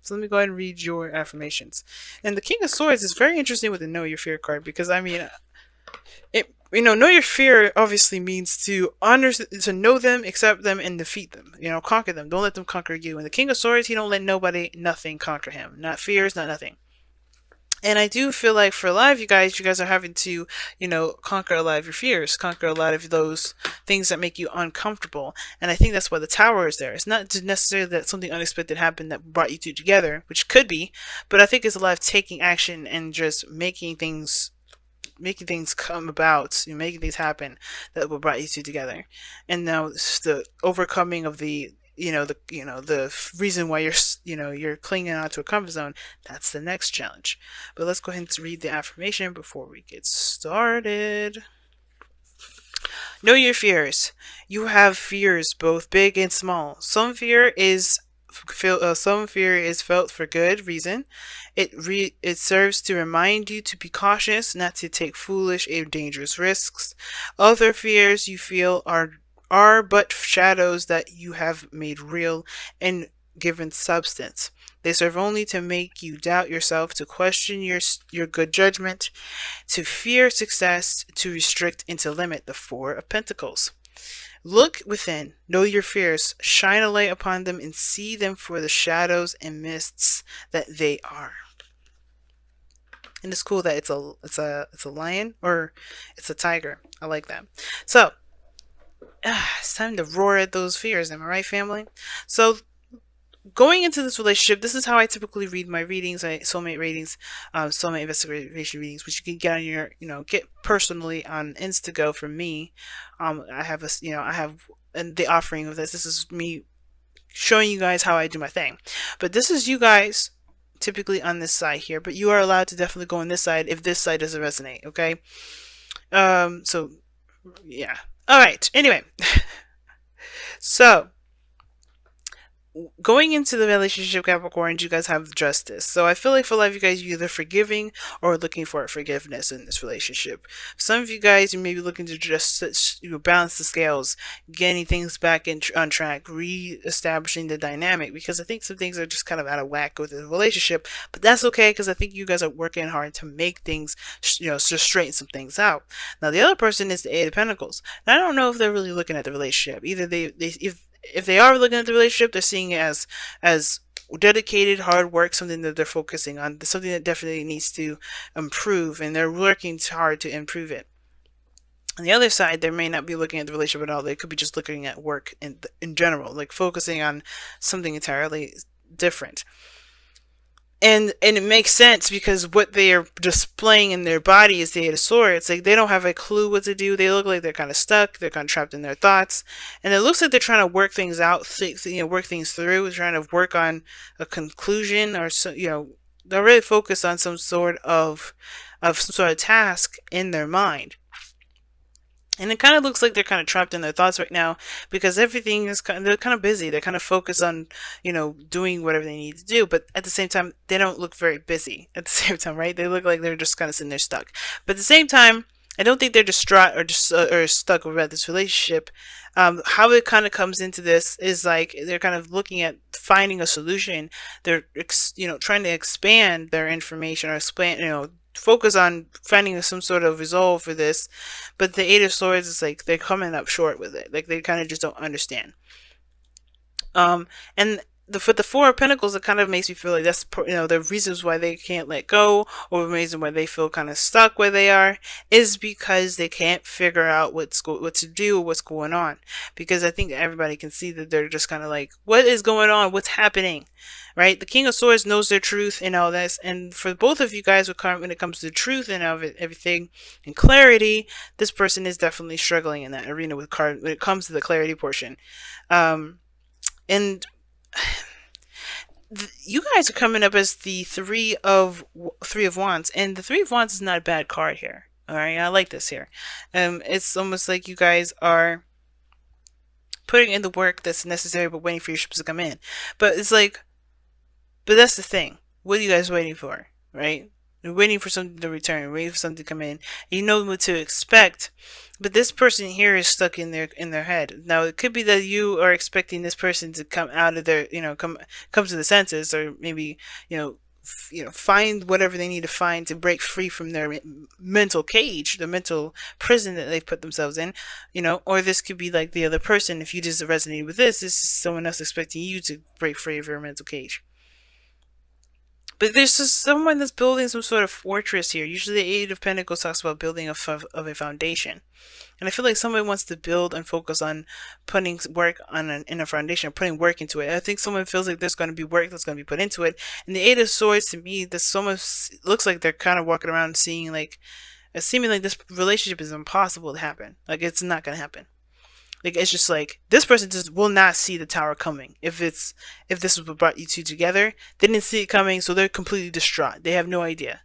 So let me go ahead and read your affirmations. And the King of Swords is very interesting with the Know Your Fear card, because I mean, it, know your fear obviously means to know them, accept them, and defeat them. Conquer them. Don't let them conquer you. And the King of Swords, he don't let nothing conquer him. Not fears, not nothing. And I do feel like for a lot of you guys are having to, conquer a lot of your fears, conquer a lot of those things that make you uncomfortable. And I think that's why the tower is there. It's not necessarily that something unexpected happened that brought you two together, which could be, but I think it's a lot of taking action and just making things come about, making things happen that will brought you two together. And now the overcoming of the reason why you're clinging on to a comfort zone. That's the next challenge. But let's go ahead and read the affirmation before we get started. Know your fears. You have fears, both big and small. Some fear is felt for good reason. It serves to remind you to be cautious, not to take foolish or dangerous risks. Other fears you feel are but shadows that you have made real and given substance. They serve only to make you doubt yourself, to question your good judgment, to fear success, to restrict and to limit. The Four of Pentacles. Look within, know your fears, shine a light upon them, and see them for the shadows and mists that they are. And it's cool that it's a lion, or it's a tiger. I like that. So it's time to roar at those fears. Am I right, family? So going into this relationship, this is how I typically read my readings, soulmate readings, soulmate investigation readings, which you can get on get personally on Instago from me. I have and the offering of this. This is me showing you guys how I do my thing. But this is you guys typically on this side here, but you are allowed to definitely go on this side if this side doesn't resonate. Okay. So yeah. All right. Anyway, so going into the relationship, Capricorn, you guys have justice. So I feel like for a lot of you guys, you're either forgiving or looking for forgiveness in this relationship. Some of you guys, you may be looking to just balance the scales, getting things back on track, re-establishing the dynamic, because I think some things are just kind of out of whack with the relationship. But that's okay, because I think you guys are working hard to make things, just straighten some things out. Now the other person is the Eight of Pentacles. And I don't know if they're really looking at the relationship. Either if they are looking at the relationship, they're seeing it as dedicated hard work, something that they're focusing on, something that definitely needs to improve, and they're working hard to improve it. On the other side, they may not be looking at the relationship at all. They could be just looking at work in general, like focusing on something entirely different. And it makes sense, because what they are displaying in their body is the Eight of Swords. Like, they don't have a clue what to do. They look like they're kind of stuck. They're kind of trapped in their thoughts. And it looks like they're trying to work things out, work things through, trying to work on a conclusion, or so, they're really focused on some sort of task in their mind. And it kind of looks like they're kind of trapped in their thoughts right now, because everything is they're kind of busy. They're kind of focused on, doing whatever they need to do. But at the same time, they don't look very busy at the same time, right? They look like they're just kind of sitting there stuck. But at the same time, I don't think they're distraught or just or stuck about this relationship. How it kind of comes into this is like they're kind of looking at finding a solution. They're trying to expand their information, or expand, focus on finding some sort of resolve for this. But the Eight of Swords is like they're coming up short with it. Like, they kind of just don't understand. And for the Four of Pentacles, it kind of makes me feel like that's the reasons why they can't let go, or the reason why they feel kind of stuck where they are, is because they can't figure out what to do, or what's going on. Because I think everybody can see that they're just kind of like, what is going on? What's happening? Right? The King of Swords knows their truth and all this, and for both of you guys, when it comes to truth and everything and clarity, this person is definitely struggling in that arena when it comes to the clarity portion. And you guys are coming up as the Three of Wands, and the Three of Wands is not a bad card here. All right, I like this here. It's almost like you guys are putting in the work that's necessary, but waiting for your ships to come in. But it's like, but that's the thing. What are you guys waiting for, right? You're waiting for something to return, waiting for something to come in. And you know what to expect. But this person here is stuck in their head. Now it could be that you are expecting this person to come out of their, come to the senses, or maybe, find whatever they need to find to break free from their mental cage, the mental prison that they've put themselves in, or this could be like the other person. If you just resonate with this is someone else expecting you to break free of your mental cage. But there's just someone that's building some sort of fortress here. Usually the Eight of Pentacles talks about building of a foundation. And I feel like somebody wants to build and focus on putting work in a foundation, putting work into it. I think someone feels like there's going to be work that's going to be put into it. And the Eight of Swords, to me, this someone looks like they're kind of walking around seeing like, seeming like this relationship is impossible to happen. Like it's not going to happen. Like it's just like this person just will not see the tower coming. If this is what brought you two together, they didn't see it coming, so they're completely distraught. They have no idea,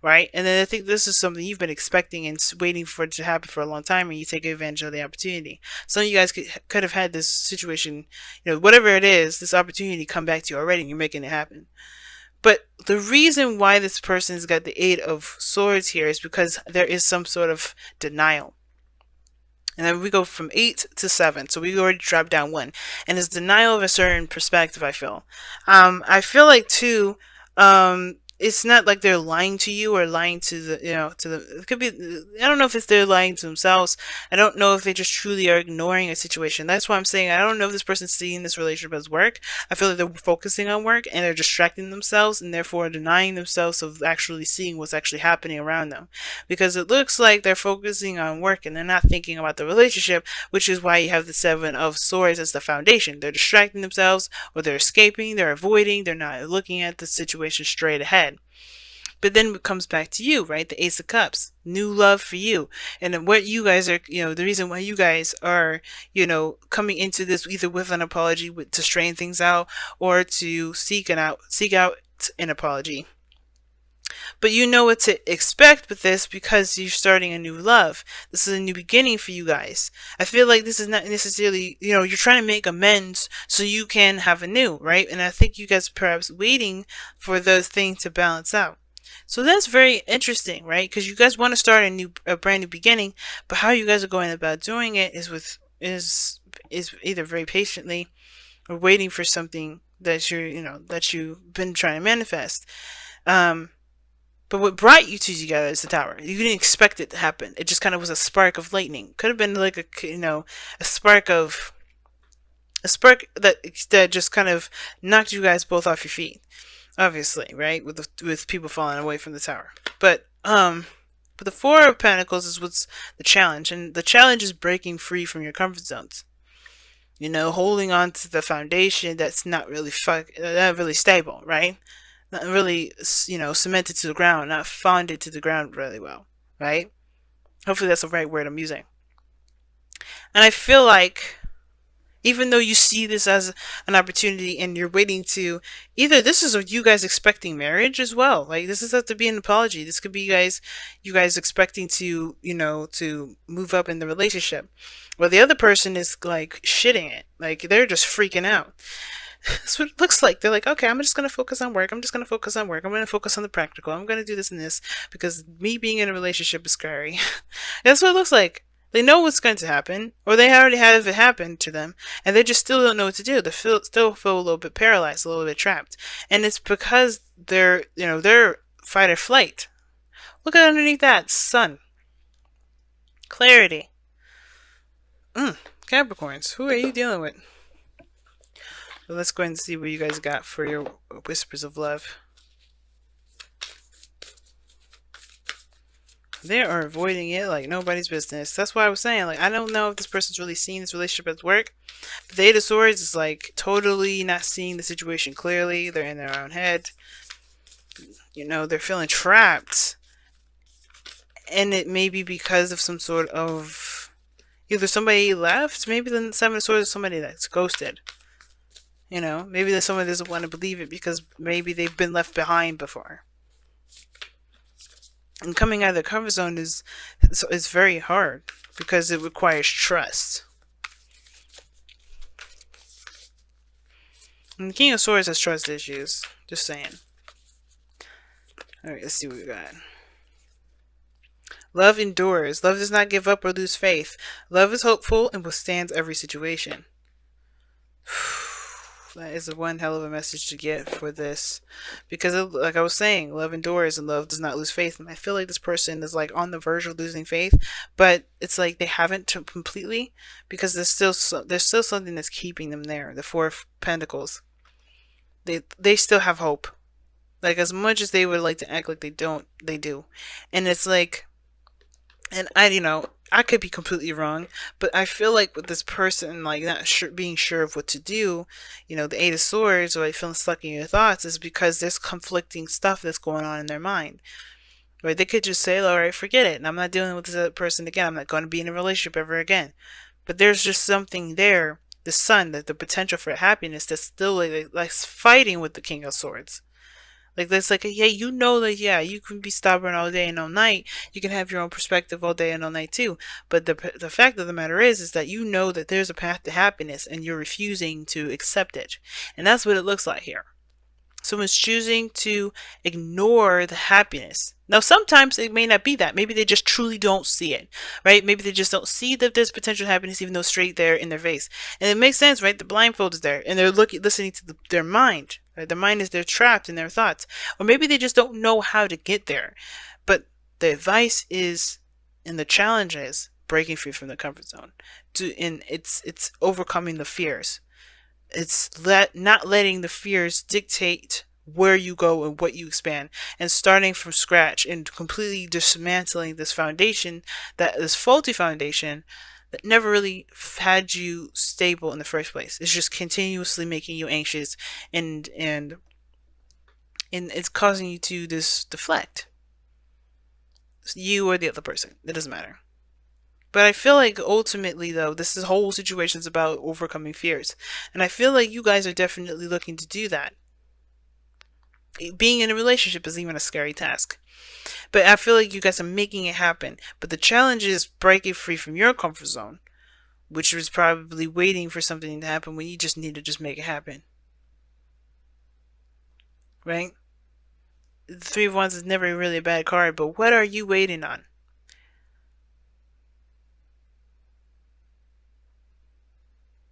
right? And then I think this is something you've been expecting and waiting for it to happen for a long time, and you take advantage of the opportunity. Some of you guys could have had this situation, whatever it is, this opportunity come back to you already, and you're making it happen. But the reason why this person's got the Eight of Swords here is because there is some sort of denial. And then we go from 8 to 7. So we already dropped down 1. And it's denial of a certain perspective, I feel. I feel like, too, it's not like they're lying to you or lying to it could be, I don't know if it's they're lying to themselves. I don't know if they just truly are ignoring a situation. That's why I'm saying I don't know if this person's seeing this relationship as work. I feel like they're focusing on work and they're distracting themselves and therefore denying themselves of actually seeing what's actually happening around them. Because it looks like they're focusing on work and they're not thinking about the relationship, which is why you have the Seven of Swords as the foundation. They're distracting themselves, or they're escaping, they're avoiding, they're not looking at the situation straight ahead. But then it comes back to you, right? The Ace of Cups, new love for you. And what you guys are, the reason why you guys are, coming into this either with an apology to straighten things out, or to seek out an apology. But you know what to expect with this because you're starting a new love. This is a new beginning for you guys. I feel like this is not necessarily, you're trying to make amends so you can have a new, right? And I think you guys are perhaps waiting for those things to balance out. So that's very interesting, right? Because you guys want to start a brand new beginning, but how you guys are going about doing it is either very patiently or waiting for something that that you've been trying to manifest. But what brought you two together is the tower. You didn't expect it to happen. It just kind of was a spark of lightning. Could have been like a spark that just kind of knocked you guys both off your feet. Obviously, right? With people falling away from the tower. But the Four of Pentacles is what's the challenge, and the challenge is breaking free from your comfort zones. Holding on to the foundation that's not really stable, right? Not really, cemented to the ground, not founded to the ground really well, right? Hopefully that's the right word I'm using. And I feel like, even though you see this as an opportunity and you're waiting to, either this is you guys expecting marriage as well. Like this doesn't have to be an apology. This could be you guys expecting to, to move up in the relationship. Well, the other person is like shitting it. Like they're just freaking out. That's what it looks like. They're like, okay, I'm just going to focus on work. I'm just going to focus on work. I'm going to focus on the practical. I'm going to do this and this because me being in a relationship is scary. That's what it looks like. They know what's going to happen, or they already have it happen to them, and they just still don't know what to do. They still feel a little bit paralyzed, a little bit trapped. And it's because they're fight or flight. Look at underneath that, sun. Clarity. Capricorns, who are you dealing with? So let's go ahead and see what you guys got for your whispers of love. They are avoiding it like nobody's business. That's why I was saying, like, I don't know if this person's really seeing this relationship as work. But the Eight of Swords is like totally not seeing the situation clearly. They're in their own head. They're feeling trapped. And it may be because of some sort of, either somebody left, maybe the Seven of Swords is somebody that's ghosted. Maybe there's someone that doesn't want to believe it because maybe they've been left behind before. And coming out of the comfort zone is very hard because it requires trust. And the King of Swords has trust issues. Just saying. All right, let's see what we got. Love endures. Love does not give up or lose faith. Love is hopeful and withstands every situation. That is one hell of a message to get for this, because like I was saying, love endures and love does not lose faith. And I feel like this person is like on the verge of losing faith, but it's like they haven't completely, because there's still something that's keeping them there. The Four of Pentacles. They still have hope. Like as much as they would like to act like they don't, they do, and it's like, and I could be completely wrong, but I feel like with this person, like not sure, being sure of what to do, the Eight of Swords, or like feeling stuck in your thoughts, is because there's conflicting stuff that's going on in their mind. Right? They could just say, all right, forget it, and I'm not dealing with this other person again. I'm not going to be in a relationship ever again. But there's just something there, the sun, that the potential for happiness that's still like fighting with the King of Swords. Like that's like, yeah, that, yeah, you can be stubborn all day and all night. You can have your own perspective all day and all night too. But the fact of the matter is that you know that there's a path to happiness and you're refusing to accept it. And that's what it looks like here. Someone's choosing to ignore the happiness. Now, sometimes it may not be that. Maybe they just truly don't see it, right? Maybe they just don't see that there's potential happiness, even though it's straight there in their face. And it makes sense, right? The blindfold is there, and they're listening to their mind. Right? Their mind is they're trapped in their thoughts, or maybe they just don't know how to get there. But the advice is, and the challenge is breaking free from the comfort zone. And it's overcoming the fears. It's not letting the fears dictate where you go and what you expand, and starting from scratch and completely dismantling this foundation, this faulty foundation that never really had you stable in the first place. It's just continuously making you anxious, and it's causing you to deflect. You or the other person. It doesn't matter. But I feel like ultimately, though, this whole situation is about overcoming fears. And I feel like you guys are definitely looking to do that. Being in a relationship is even a scary task. But I feel like you guys are making it happen. But the challenge is breaking free from your comfort zone, which was probably waiting for something to happen when you just need to just make it happen. Right? The Three of Wands is never really a bad card, but what are you waiting on?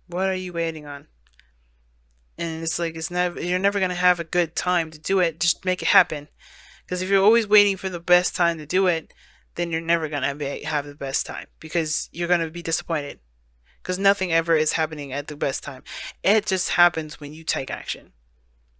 What are you waiting on? And it's like, you're never going to have a good time to do it. Just make it happen. Because if you're always waiting for the best time to do it, then you're never going to have the best time. Because you're going to be disappointed. Because nothing ever is happening at the best time. It just happens when you take action.